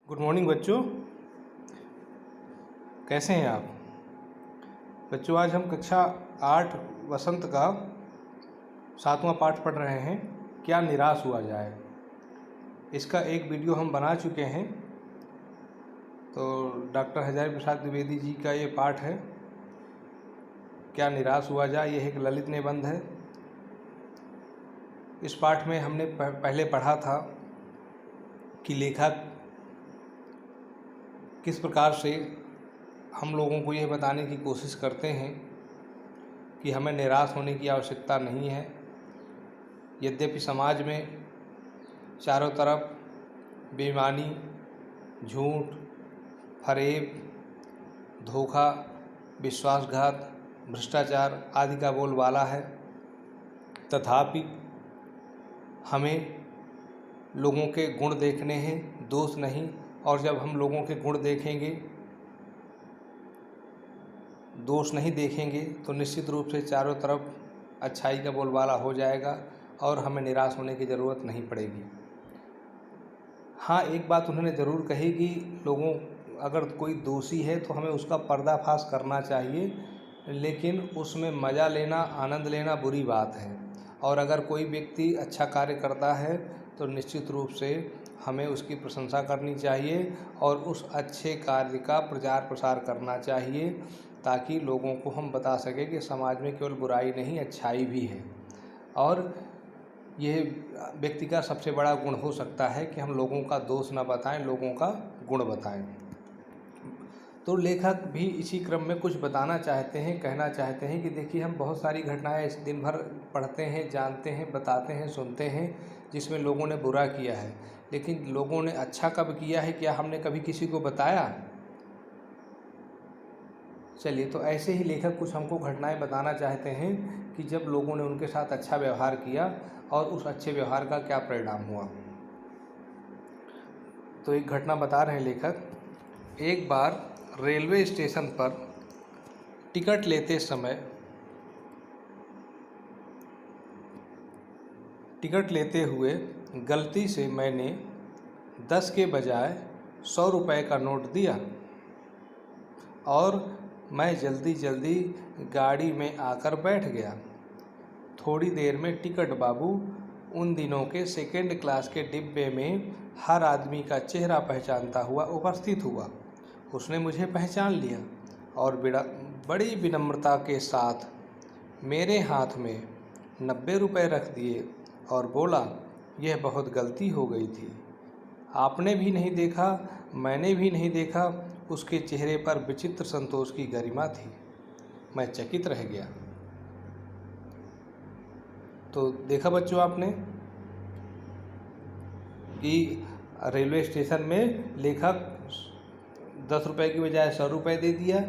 Good morning बच्चों, कैसे हैं आप बच्चों। आज हम कक्षा 8 वसंत का 7वां पाठ पढ़ रहे हैं, क्या निराश हुआ जाए। इसका एक वीडियो हम बना चुके हैं। तो डॉक्टर हजारी प्रसाद द्विवेदी जी का ये पाठ है, क्या निराश हुआ जाए। यह एक ललित निबंध है। इस पाठ में हमने पहले पढ़ा था कि लेखक किस प्रकार से हम लोगों को यह बताने की कोशिश करते हैं कि हमें निराश होने की आवश्यकता नहीं है। यद्यपि समाज में चारों तरफ बेईमानी, झूठ, फरेब, धोखा, विश्वासघात, भ्रष्टाचार आदि का बोलबाला है, तथापि हमें लोगों के गुण देखने हैं, दोष नहीं। और जब हम लोगों के गुण देखेंगे, दोष नहीं देखेंगे, तो निश्चित रूप से चारों तरफ अच्छाई का बोलबाला हो जाएगा और हमें निराश होने की ज़रूरत नहीं पड़ेगी। हाँ, एक बात उन्होंने ज़रूर कही कि लोगों अगर कोई दोषी है तो हमें उसका पर्दाफाश करना चाहिए, लेकिन उसमें मज़ा लेना, आनंद लेना बुरी बात है। और अगर कोई व्यक्ति अच्छा कार्य करता है तो निश्चित रूप से हमें उसकी प्रशंसा करनी चाहिए और उस अच्छे कार्य का प्रचार प्रसार करना चाहिए, ताकि लोगों को हम बता सकें कि समाज में केवल बुराई नहीं, अच्छाई भी है। और यह व्यक्ति का सबसे बड़ा गुण हो सकता है कि हम लोगों का दोष न बताएं, लोगों का गुण बताएं। तो लेखक भी इसी क्रम में कुछ बताना चाहते हैं, कहना चाहते हैं कि देखिए, हम बहुत सारी घटनाएं इस दिन भर पढ़ते हैं, जानते हैं, बताते हैं, सुनते हैं, जिसमें लोगों ने बुरा किया है। लेकिन लोगों ने अच्छा कब किया है, क्या हमने कभी किसी को बताया? चलिए, तो ऐसे ही लेखक कुछ हमको घटनाएं बताना चाहते हैं कि जब लोगों ने उनके साथ अच्छा व्यवहार किया और उस अच्छे व्यवहार का क्या परिणाम हुआ। तो एक घटना बता रहे हैं लेखक। एक बार रेलवे स्टेशन पर टिकट लेते समय टिकट लेते हुए गलती से मैंने 10 के बजाय 100 रुपये का नोट दिया और मैं जल्दी जल्दी गाड़ी में आकर बैठ गया। थोड़ी देर में टिकट बाबू उन दिनों के सेकेंड क्लास के डिब्बे में हर आदमी का चेहरा पहचानता हुआ उपस्थित हुआ। उसने मुझे पहचान लिया और बड़ी विनम्रता के साथ मेरे हाथ में 90 रुपये रख दिए और बोला, यह बहुत गलती हो गई थी। आपने भी नहीं देखा, मैंने भी नहीं देखा। उसके चेहरे पर विचित्र संतोष की गरिमा थी। मैं चकित रह गया। तो देखा बच्चों आपने कि रेलवे स्टेशन में लेखक 10 रुपये की बजाय 100 रुपये दे दिया,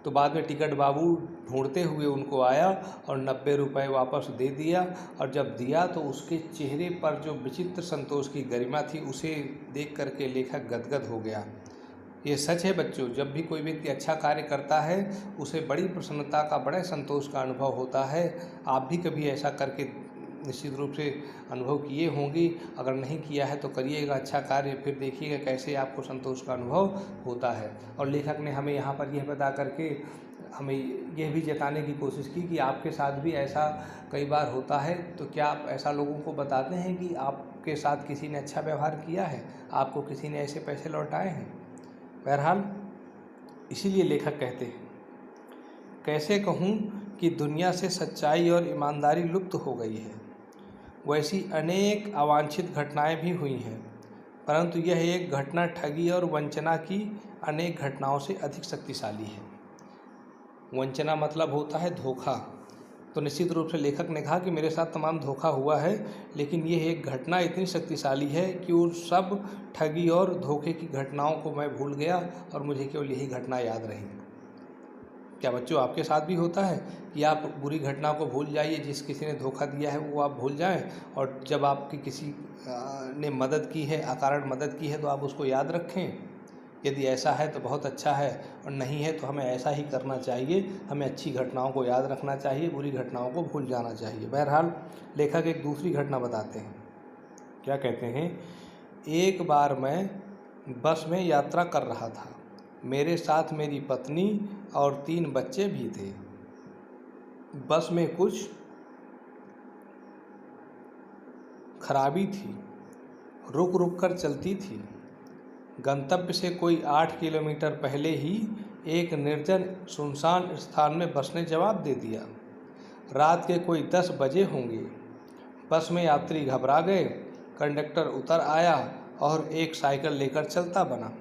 तो बाद में टिकट बाबू ढूंढते हुए उनको आया और 90 रुपये वापस दे दिया। और जब दिया तो उसके चेहरे पर जो विचित्र संतोष की गरिमा थी, उसे देख करके लेखक गदगद हो गया। ये सच है बच्चों, जब भी कोई व्यक्ति अच्छा कार्य करता है उसे बड़ी प्रसन्नता का, बड़े संतोष का अनुभव होता है। आप भी कभी ऐसा करके निश्चित रूप से अनुभव किए होंगे। अगर नहीं किया है तो करिएगा अच्छा कार्य, फिर देखिएगा कैसे आपको संतोष का अनुभव होता है। और लेखक ने हमें यहाँ पर यह बता करके हमें यह भी जताने की कोशिश की कि आपके साथ भी ऐसा कई बार होता है। तो क्या आप ऐसा लोगों को बताते हैं कि आपके साथ किसी ने अच्छा व्यवहार किया है, आपको किसी ने ऐसे पैसे लौटाए हैं? बहरहाल इसीलिए लेखक कहते हैं, कैसे कहूँ कि दुनिया से सच्चाई और ईमानदारी लुप्त हो गई है। वैसी अनेक अवांछित घटनाएं भी हुई हैं, परंतु यह एक घटना ठगी और वंचना की अनेक घटनाओं से अधिक शक्तिशाली है। वंचना मतलब होता है धोखा। तो निश्चित रूप से लेखक ने कहा कि मेरे साथ तमाम धोखा हुआ है, लेकिन यह एक घटना इतनी शक्तिशाली है कि उस सब ठगी और धोखे की घटनाओं को मैं भूल गया और मुझे केवल यही घटना याद रही। क्या बच्चों आपके साथ भी होता है कि आप बुरी घटना को भूल जाइए, जिस किसी ने धोखा दिया है वो आप भूल जाएं, और जब आपकी किसी ने मदद की है, अकारण मदद की है, तो आप उसको याद रखें? यदि ऐसा है तो बहुत अच्छा है, और नहीं है तो हमें ऐसा ही करना चाहिए। हमें अच्छी घटनाओं को याद रखना चाहिए, बुरी घटनाओं को भूल जाना चाहिए। बहरहाल लेखक एक दूसरी घटना बताते हैं। क्या कहते हैं? एक बार मैं बस में यात्रा कर रहा था। मेरे साथ मेरी पत्नी और 3 बच्चे भी थे। बस में कुछ खराबी थी, रुक रुक कर चलती थी। गंतव्य से कोई 8 किलोमीटर पहले ही एक निर्जन सुनसान स्थान में बस ने जवाब दे दिया। रात के कोई 10 बजे होंगे। बस में यात्री घबरा गए। कंडक्टर उतर आया और एक साइकिल लेकर चलता बना।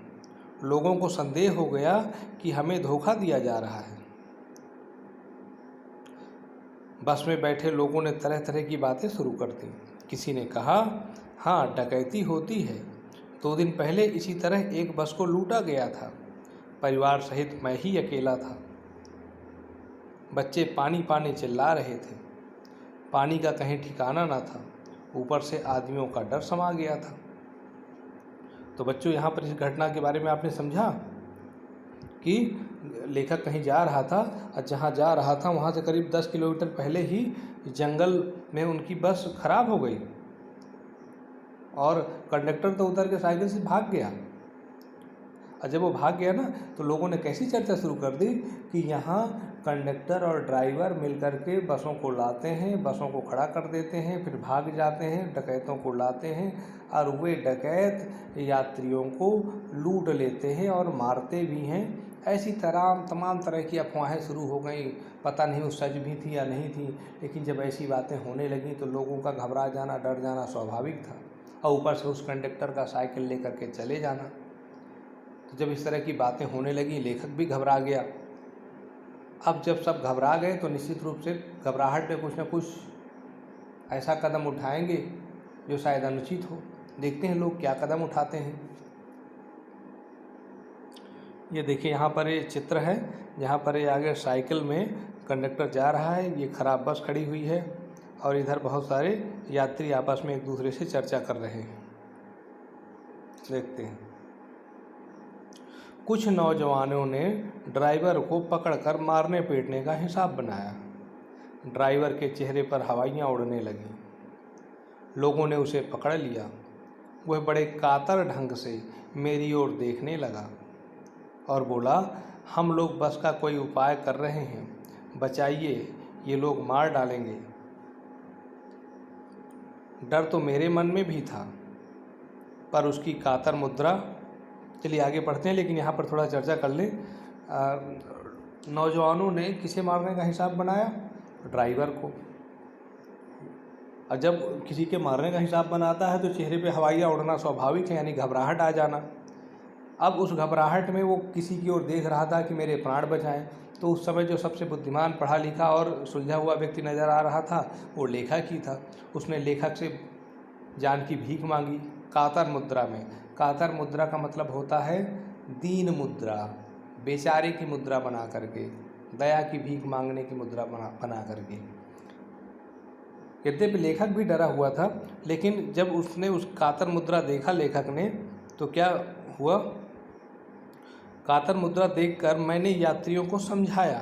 लोगों को संदेह हो गया कि हमें धोखा दिया जा रहा है। बस में बैठे लोगों ने तरह तरह की बातें शुरू कर दी। किसी ने कहा, हाँ, डकैती होती है। 2 दिन पहले इसी तरह एक बस को लूटा गया था। परिवार सहित मैं ही अकेला था। बच्चे पानी पानी चिल्ला रहे थे। पानी का कहीं ठिकाना ना था। ऊपर से आदमियों का डर समा गया था। तो बच्चों, यहाँ पर इस घटना के बारे में आपने समझा कि लेखक कहीं जा रहा था और जहाँ जा रहा था वहाँ से करीब 10 किलोमीटर पहले ही जंगल में उनकी बस खराब हो गई और कंडक्टर तो उतर के साइकिल से भाग गया। और जब वो भाग गया ना, तो लोगों ने कैसी चर्चा शुरू कर दी कि यहाँ कंडक्टर और ड्राइवर मिलकर के बसों को लाते हैं, बसों को खड़ा कर देते हैं, फिर भाग जाते हैं, डकैतों को लाते हैं और वे डकैत यात्रियों को लूट लेते हैं और मारते भी हैं। ऐसी तमाम तरह की अफवाहें शुरू हो गई। पता नहीं वो सच भी थी या नहीं थी, लेकिन जब ऐसी बातें होने लगीं तो लोगों का घबरा जाना, डर जाना स्वाभाविक था। और ऊपर से उस कंडक्टर का साइकिल लेकर के चले जाना। तो जब इस तरह की बातें होने लगी, लेखक भी घबरा गया। अब जब सब घबरा गए तो निश्चित रूप से घबराहट में कुछ न कुछ ऐसा कदम उठाएंगे जो शायद अनुचित हो। देखते हैं लोग क्या कदम उठाते हैं। ये देखिए, यहाँ पर ये चित्र है जहाँ पर ये आगे साइकिल में कंडक्टर जा रहा है। ये खराब बस खड़ी हुई है और इधर बहुत सारे यात्री आपस में एक दूसरे से चर्चा कर रहे हैं। देखते हैं। कुछ नौजवानों ने ड्राइवर को पकड़कर मारने पीटने का हिसाब बनाया। ड्राइवर के चेहरे पर हवाइयाँ उड़ने लगीं। लोगों ने उसे पकड़ लिया। वह बड़े कातर ढंग से मेरी ओर देखने लगा और बोला, हम लोग बस का कोई उपाय कर रहे हैं, बचाइए, ये लोग मार डालेंगे। डर तो मेरे मन में भी था, पर उसकी कातर मुद्रा। चलिए आगे बढ़ते हैं, लेकिन यहाँ पर थोड़ा चर्चा कर लें। नौजवानों ने किसे मारने का हिसाब बनाया? ड्राइवर को। और जब किसी के मारने का हिसाब बनाता है तो चेहरे पे हवाइयाँ उड़ना स्वाभाविक है, यानी घबराहट आ जाना। अब उस घबराहट में वो किसी की ओर देख रहा था कि मेरे प्राण बचाएं। तो उस समय जो सबसे बुद्धिमान, पढ़ा लिखा और सुलझा हुआ व्यक्ति नज़र आ रहा था वो लेखक ही था। उसने लेखक से जान की भीख मांगी कातर मुद्रा में। कातर मुद्रा का मतलब होता है दीन मुद्रा, बेचारे की मुद्रा बना करके, दया की भीख मांगने की मुद्रा बना करके। यद्यपि लेखक भी डरा हुआ था, लेकिन जब उसने उस कातर मुद्रा देखा लेखक ने, तो क्या हुआ? कातर मुद्रा देखकर मैंने यात्रियों को समझाया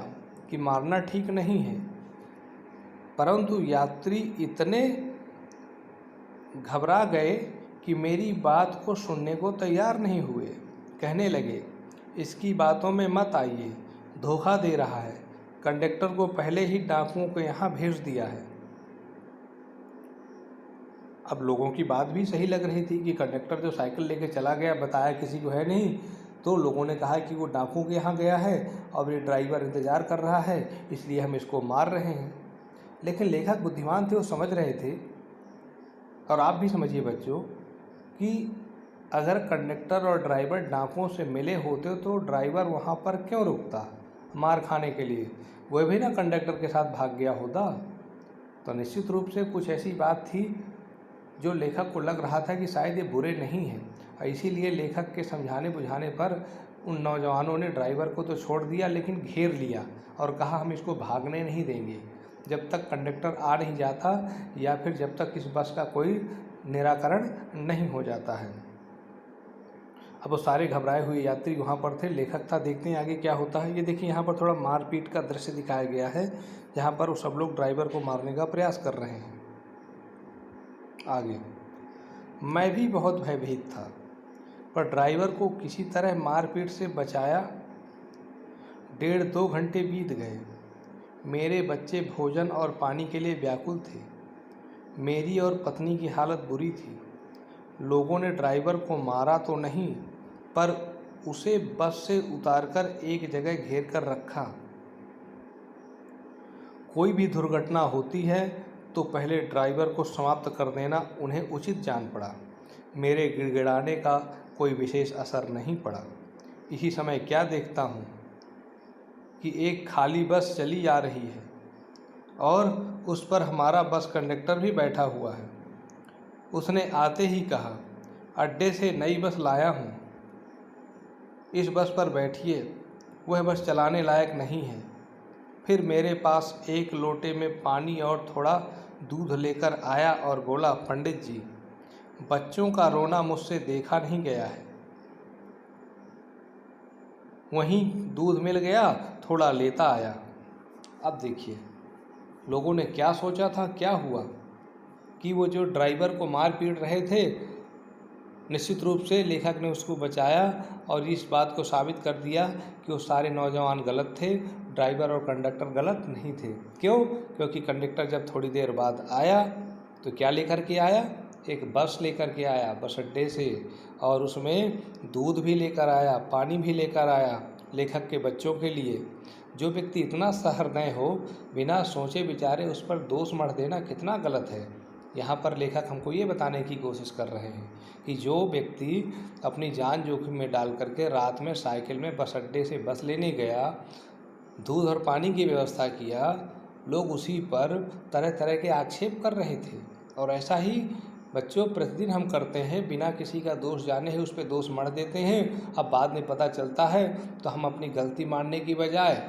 कि मारना ठीक नहीं है, परंतु यात्री इतने घबरा गए कि मेरी बात को सुनने को तैयार नहीं हुए। कहने लगे, इसकी बातों में मत आइए, धोखा दे रहा है, कंडक्टर को पहले ही डाकुओं को यहाँ भेज दिया है। अब लोगों की बात भी सही लग रही थी कि कंडक्टर जो साइकिल लेके चला गया, बताया किसी को है नहीं, तो लोगों ने कहा कि वो डाकुओं के यहाँ गया है और ये ड्राइवर इंतज़ार कर रहा है, इसलिए हम इसको मार रहे हैं। लेकिन लेखक बुद्धिमान थे, वो समझ रहे थे, और आप भी समझिए बच्चों, कि अगर कंडक्टर और ड्राइवर डाकुओं से मिले होते तो ड्राइवर वहाँ पर क्यों रुकता मार खाने के लिए? वह भी ना कंडक्टर के साथ भाग गया होता। तो निश्चित रूप से कुछ ऐसी बात थी जो लेखक को लग रहा था कि शायद ये बुरे नहीं हैं, और इसीलिए लेखक के समझाने बुझाने पर उन नौजवानों ने ड्राइवर को तो छोड़ दिया, लेकिन घेर लिया और कहा, हम इसको भागने नहीं देंगे जब तक कंडक्टर आ नहीं जाता या फिर जब तक इस बस का कोई निराकरण नहीं हो जाता है। अब वो सारे घबराए हुए यात्री वहाँ पर थे, लेखक था। देखते हैं आगे क्या होता है। ये देखिए, यहाँ पर थोड़ा मारपीट का दृश्य दिखाया गया है, जहाँ पर वो सब लोग ड्राइवर को मारने का प्रयास कर रहे हैं। आगे, मैं भी बहुत भयभीत था। पर ड्राइवर को किसी तरह मारपीट से बचाया। 1.5-2 घंटे बीत गए। मेरे बच्चे भोजन और पानी के लिए व्याकुल थे। मेरी और पत्नी की हालत बुरी थी। लोगों ने ड्राइवर को मारा तो नहीं, पर उसे बस से उतारकर एक जगह घेर कर रखा। कोई भी दुर्घटना होती है तो पहले ड्राइवर को समाप्त कर देना उन्हें उचित जान पड़ा। मेरे गिड़गिड़ाने का कोई विशेष असर नहीं पड़ा। इसी समय क्या देखता हूँ कि एक खाली बस चली जा रही है और उस पर हमारा बस कंडक्टर भी बैठा हुआ है। उसने आते ही कहा, अड्डे से नई बस लाया हूँ, इस बस पर बैठिए, वह बस चलाने लायक नहीं है। फिर मेरे पास एक लोटे में पानी और थोड़ा दूध लेकर आया और बोला, पंडित जी, बच्चों का रोना मुझसे देखा नहीं गया है। वहीं दूध मिल गया, थोड़ा लेता आया। अब देखिए लोगों ने क्या सोचा था, क्या हुआ कि वो जो ड्राइवर को मार पीट रहे थे, निश्चित रूप से लेखक ने उसको बचाया और इस बात को साबित कर दिया कि वो सारे नौजवान गलत थे, ड्राइवर और कंडक्टर गलत नहीं थे। क्यों? क्योंकि कंडक्टर जब थोड़ी देर बाद आया तो क्या लेकर के आया? एक बस लेकर के आया बस अड्डे से, और उसमें दूध भी लेकर आया, पानी भी लेकर आया लेखक के बच्चों के लिए। जो व्यक्ति इतना सहृदय हो, बिना सोचे विचारे उस पर दोष मढ़ देना कितना गलत है। यहाँ पर लेखक हमको ये बताने की कोशिश कर रहे हैं कि जो व्यक्ति अपनी जान जोखिम में डाल करके रात में साइकिल में बस अड्डे से बस लेने गया, दूध और पानी की व्यवस्था किया, लोग उसी पर तरह तरह के आक्षेप कर रहे थे। और ऐसा ही बच्चों प्रतिदिन हम करते हैं, बिना किसी का दोष जाने ही उस पर दोष मढ़ देते हैं। अब बाद में पता चलता है तो हम अपनी गलती मानने की बजाय,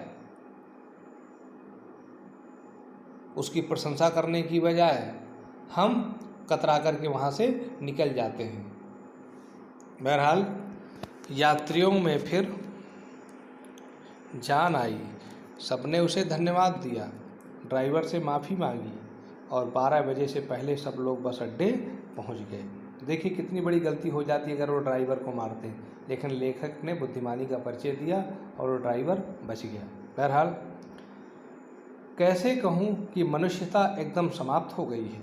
उसकी प्रशंसा करने की बजाय हम कतरा करके वहाँ से निकल जाते हैं। बहरहाल यात्रियों में फिर जान आई। सबने उसे धन्यवाद दिया, ड्राइवर से माफ़ी मांगी और 12 बजे से पहले सब लोग बस अड्डे पहुँच गए। देखिए कितनी बड़ी गलती हो जाती है अगर वो ड्राइवर को मारते, लेकिन लेखक ने बुद्धिमानी का परिचय दिया और वो ड्राइवर बच गया। बहरहाल कैसे कहूँ कि मनुष्यता एकदम समाप्त हो गई है,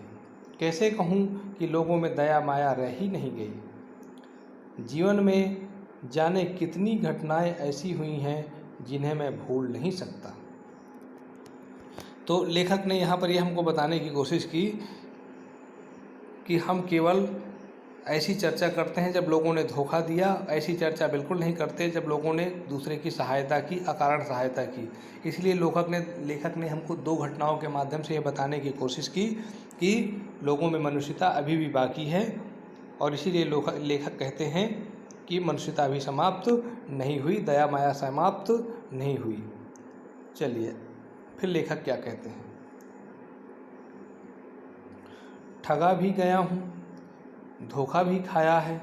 कैसे कहूँ कि लोगों में दया माया रह ही नहीं गई। जीवन में जाने कितनी घटनाएं ऐसी हुई हैं जिन्हें मैं भूल नहीं सकता। तो लेखक ने यहाँ पर यह हमको बताने की कोशिश की कि हम केवल ऐसी चर्चा करते हैं जब लोगों ने धोखा दिया, ऐसी चर्चा बिल्कुल नहीं करते जब लोगों ने दूसरे की सहायता की, अकारण सहायता की। इसलिए लेखक ने हमको 2 घटनाओं के माध्यम से यह बताने की कोशिश की कि लोगों में मनुष्यता अभी भी बाकी है, और इसीलिए लेखक कहते हैं कि मनुष्यता अभी समाप्त नहीं हुई, दया माया समाप्त नहीं हुई। चलिए फिर लेखक क्या कहते हैं। ठगा भी गया हूँ, धोखा भी खाया है,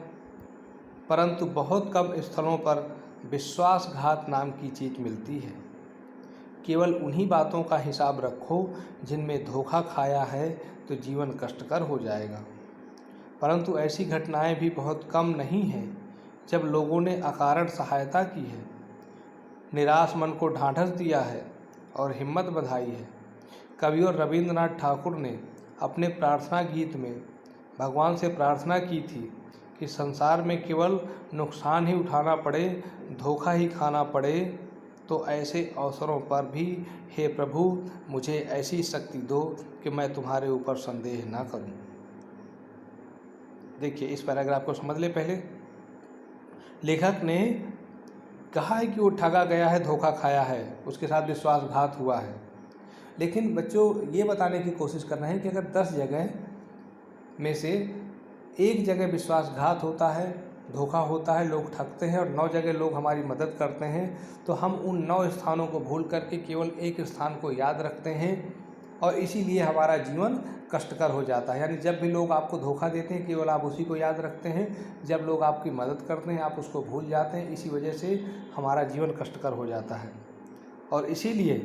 परंतु बहुत कम स्थलों पर विश्वासघात नाम की चीज़ मिलती है। केवल उन्हीं बातों का हिसाब रखो जिनमें धोखा खाया है तो जीवन कष्टकर हो जाएगा। परंतु ऐसी घटनाएं भी बहुत कम नहीं हैं जब लोगों ने अकारण सहायता की है, निराश मन को ढांढस दिया है और हिम्मत बंधाई है। कवियों रविंद्रनाथ ठाकुर ने अपने प्रार्थना गीत में भगवान से प्रार्थना की थी कि संसार में केवल नुकसान ही उठाना पड़े, धोखा ही खाना पड़े, तो ऐसे अवसरों पर भी हे प्रभु मुझे ऐसी शक्ति दो कि मैं तुम्हारे ऊपर संदेह ना करूं। देखिए इस पैराग्राफ को समझ ले। पहले लेखक ने कहा है कि वो ठगा गया है, धोखा खाया है, उसके साथ विश्वासघात हुआ है, लेकिन बच्चों ये बताने की कोशिश करना है कि अगर 10 जगह में से एक जगह विश्वासघात होता है, धोखा होता है, लोग ठगते हैं और 9 जगह लोग हमारी मदद करते हैं, तो हम उन 9 स्थानों को भूल करके केवल एक स्थान को याद रखते हैं और इसीलिए हमारा जीवन कष्टकर हो जाता है। यानी जब भी लोग आपको धोखा देते हैं केवल आप उसी को याद रखते हैं, जब लोग आपकी मदद करते हैं आप उसको भूल जाते हैं। इसी वजह से हमारा जीवन कष्टकर हो जाता है। और इसीलिए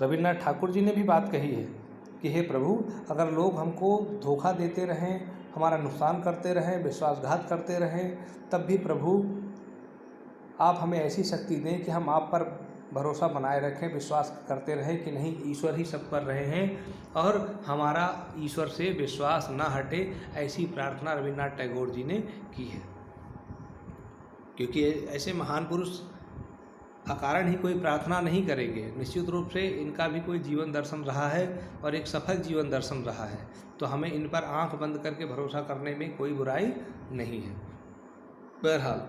रविन्द्रनाथ ठाकुर जी ने भी बात कही है कि हे प्रभु अगर लोग हमको धोखा देते रहें, हमारा नुकसान करते रहें, विश्वासघात करते रहें, तब भी प्रभु आप हमें ऐसी शक्ति दें कि हम आप पर भरोसा बनाए रखें, विश्वास करते रहें कि नहीं, ईश्वर ही सब कर रहे हैं और हमारा ईश्वर से विश्वास ना हटे। ऐसी प्रार्थना रविन्द्रनाथ टैगोर जी ने की है, क्योंकि ऐसे महान पुरुष अकारण ही कोई प्रार्थना नहीं करेंगे। निश्चित रूप से इनका भी कोई जीवन दर्शन रहा है और एक सफल जीवन दर्शन रहा है, तो हमें इन पर आंख बंद करके भरोसा करने में कोई बुराई नहीं है। बहरहाल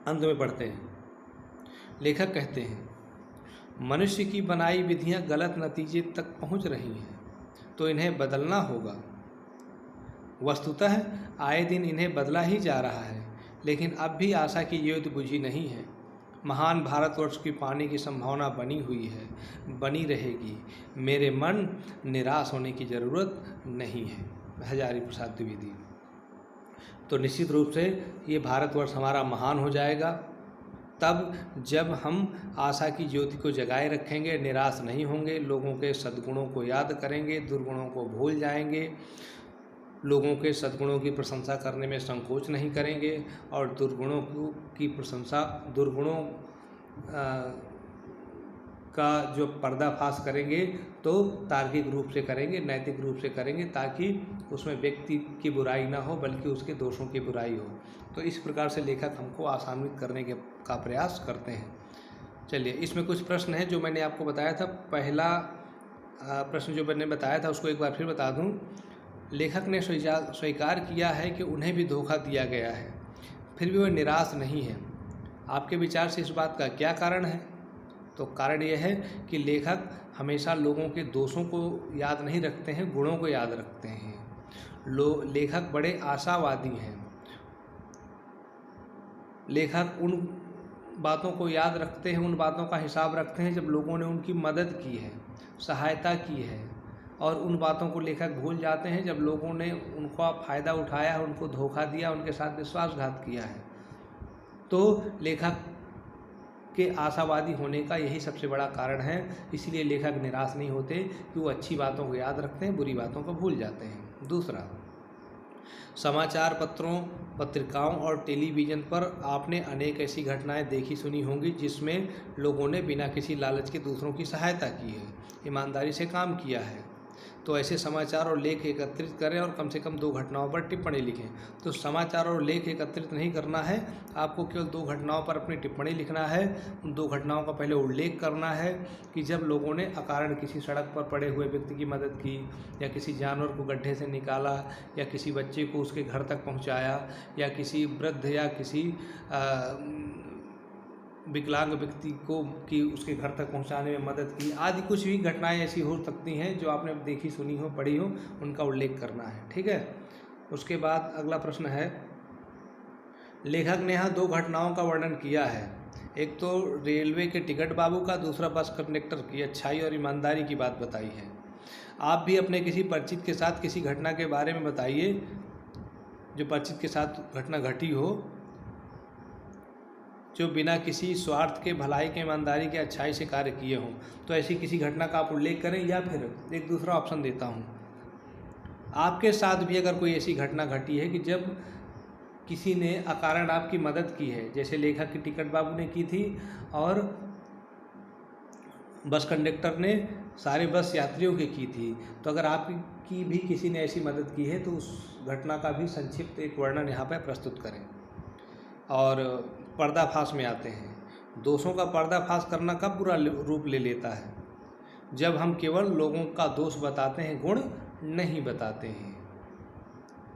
अंत में पढ़ते हैं। लेखक कहते हैं, मनुष्य की बनाई विधियां गलत नतीजे तक पहुंच रही हैं, तो इन्हें बदलना होगा। वस्तुतः आए दिन इन्हें बदला ही जा रहा है, लेकिन अब भी आशा की ज्योति बुझी नहीं है। महान भारतवर्ष की पाने की संभावना बनी हुई है, बनी रहेगी। मेरे मन, निराश होने की ज़रूरत नहीं है। हजारी प्रसाद द्विवेदी। तो निश्चित रूप से ये भारतवर्ष हमारा महान हो जाएगा तब जब हम आशा की ज्योति को जगाए रखेंगे, निराश नहीं होंगे, लोगों के सद्गुणों को याद करेंगे, दुर्गुणों को भूल जाएंगे, लोगों के सद्गुणों की प्रशंसा करने में संकोच नहीं करेंगे और दुर्गुणों का जो पर्दाफाश करेंगे तो तार्किक रूप से करेंगे, नैतिक रूप से करेंगे, ताकि उसमें व्यक्ति की बुराई ना हो बल्कि उसके दोषों की बुराई हो। तो इस प्रकार से लेखक हमको आसान्वित करने का प्रयास करते हैं। चलिए, इसमें कुछ प्रश्न हैं जो मैंने आपको बताया था। पहला प्रश्न जो मैंने बताया था उसको एक बार फिर बता दूं। लेखक ने स्वीकार किया है कि उन्हें भी धोखा दिया गया है, फिर भी वह निराश नहीं है। आपके विचार से इस बात का क्या कारण है? तो कारण यह है कि लेखक हमेशा लोगों के दोषों को याद नहीं रखते हैं, गुणों को याद रखते हैं। लेखक बड़े आशावादी हैं। लेखक उन बातों को याद रखते हैं, उन बातों का हिसाब रखते हैं जब लोगों ने उनकी मदद की है, सहायता की है, और उन बातों को लेखक भूल जाते हैं जब लोगों ने उनका फ़ायदा उठाया, उनको धोखा दिया, उनके साथ विश्वासघात किया है। तो लेखक के आशावादी होने का यही सबसे बड़ा कारण है। इसलिए लेखक निराश नहीं होते कि वो अच्छी बातों को याद रखते हैं, बुरी बातों को भूल जाते हैं। दूसरा, समाचार पत्रों, पत्रिकाओं और टेलीविज़न पर आपने अनेक ऐसी घटनाएं देखी सुनी होंगी जिसमें लोगों ने बिना किसी लालच के दूसरों की सहायता की है, ईमानदारी से काम किया है। तो ऐसे समाचार और लेख एकत्रित करें और कम से कम 2 घटनाओं पर टिप्पणी लिखें। तो समाचार और लेख एकत्रित नहीं करना है, आपको केवल 2 घटनाओं पर अपनी टिप्पणी लिखना है। उन 2 घटनाओं का पहले उल्लेख करना है कि जब लोगों ने अकारण किसी सड़क पर पड़े हुए व्यक्ति की मदद की, या किसी जानवर को गड्ढे से निकाला, या किसी बच्चे को उसके घर तक पहुँचाया, या किसी वृद्ध या किसी विकलांग व्यक्ति को कि उसके घर तक पहुंचाने में मदद की, आदि कुछ भी घटनाएं ऐसी हो सकती हैं जो आपने देखी सुनी हो, पढ़ी हो, उनका उल्लेख करना है। ठीक है। उसके बाद अगला प्रश्न है, लेखक ने यहाँ 2 घटनाओं का वर्णन किया है। एक तो रेलवे के टिकट बाबू का, दूसरा बस कंडक्टर की अच्छाई और ईमानदारी की बात बताई है। आप भी अपने किसी परिचित के साथ किसी घटना के बारे में बताइए जो परिचित के साथ घटना घटी हो, जो बिना किसी स्वार्थ के, भलाई के, ईमानदारी के, अच्छाई से कार्य किए हों। तो ऐसी किसी घटना का आप उल्लेख करें, या फिर एक दूसरा ऑप्शन देता हूं, आपके साथ भी अगर कोई ऐसी घटना घटी है कि जब किसी ने अकारण आपकी मदद की है, जैसे लेखक की टिकट बाबू ने की थी और बस कंडक्टर ने सारे बस यात्रियों की थी। तो अगर आपकी भी किसी ने ऐसी मदद की है तो उस घटना का भी संक्षिप्त एक वर्णन यहाँ पर प्रस्तुत करें। और पर्दाफाश में आते हैं। दोषों का पर्दाफाश करना कब बुरा रूप ले लेता है? जब हम केवल लोगों का दोष बताते हैं, गुण नहीं बताते हैं,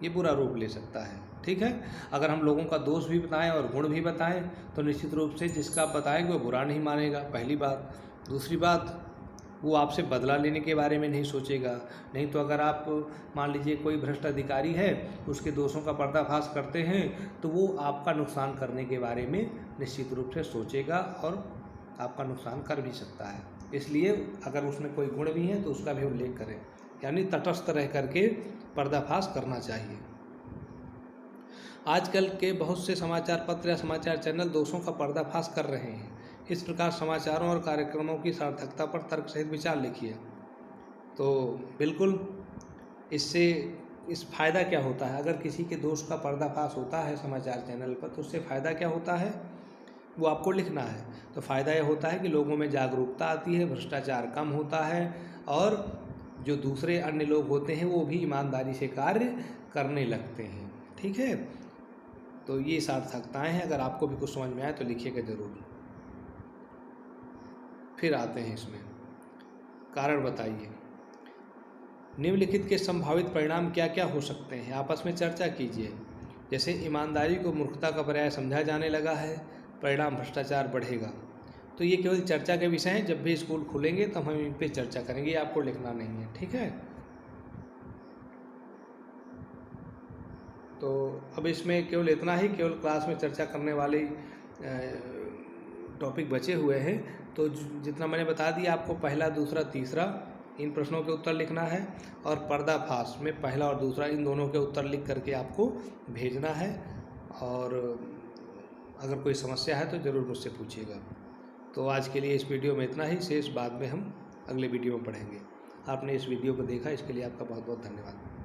ये बुरा रूप ले सकता है। ठीक है। अगर हम लोगों का दोष भी बताएं और गुण भी बताएं तो निश्चित रूप से जिसका बताएंगे वो बुरा नहीं मानेगा, पहली बात। दूसरी बात, वो आपसे बदला लेने के बारे में नहीं सोचेगा। नहीं तो अगर आप मान लीजिए कोई भ्रष्ट अधिकारी है, उसके दोषों का पर्दाफाश करते हैं तो वो आपका नुकसान करने के बारे में निश्चित रूप से सोचेगा और आपका नुकसान कर भी सकता है। इसलिए अगर उसमें कोई गुण भी है तो उसका भी उल्लेख करें, यानी तटस्थ रह करके पर्दाफाश करना चाहिए। आजकल के बहुत से समाचार पत्र या समाचार चैनल दोषों का पर्दाफाश कर रहे हैं। इस प्रकार समाचारों और कार्यक्रमों की सार्थकता पर तर्क सहित विचार लिखिए। तो बिल्कुल इससे इस फ़ायदा क्या होता है, अगर किसी के दोस्त का पर्दाफाश होता है समाचार चैनल पर तो उससे फ़ायदा क्या होता है, वो आपको लिखना है। तो फ़ायदा यह होता है कि लोगों में जागरूकता आती है, भ्रष्टाचार कम होता है और जो दूसरे अन्य लोग होते हैं वो भी ईमानदारी से कार्य करने लगते हैं। ठीक है, तो ये सार्थकताएँ हैं। अगर आपको भी कुछ समझ में आए तो लिखिएगा ज़रूर। फिर आते हैं इसमें, कारण बताइए। निम्नलिखित के संभावित परिणाम क्या क्या हो सकते हैं, आपस में चर्चा कीजिए। जैसे ईमानदारी को मूर्खता का पर्याय समझा जाने लगा है, परिणाम भ्रष्टाचार बढ़ेगा। तो ये केवल चर्चा के विषय हैं, जब भी स्कूल खुलेंगे तो हम इन पे चर्चा करेंगे, आपको लिखना नहीं है। ठीक है, तो अब इसमें केवल इतना ही, केवल क्लास में चर्चा करने वाले टॉपिक बचे हुए हैं। तो जितना मैंने बता दिया आपको, पहला दूसरा तीसरा इन प्रश्नों के उत्तर लिखना है और पर्दाफाश में पहला और दूसरा इन दोनों के उत्तर लिख करके आपको भेजना है। और अगर कोई समस्या है तो ज़रूर मुझसे पूछिएगा। तो आज के लिए इस वीडियो में इतना ही, शेष बाद में हम अगले वीडियो में पढ़ेंगे। आपने इस वीडियो को देखा, इसके लिए आपका बहुत बहुत धन्यवाद।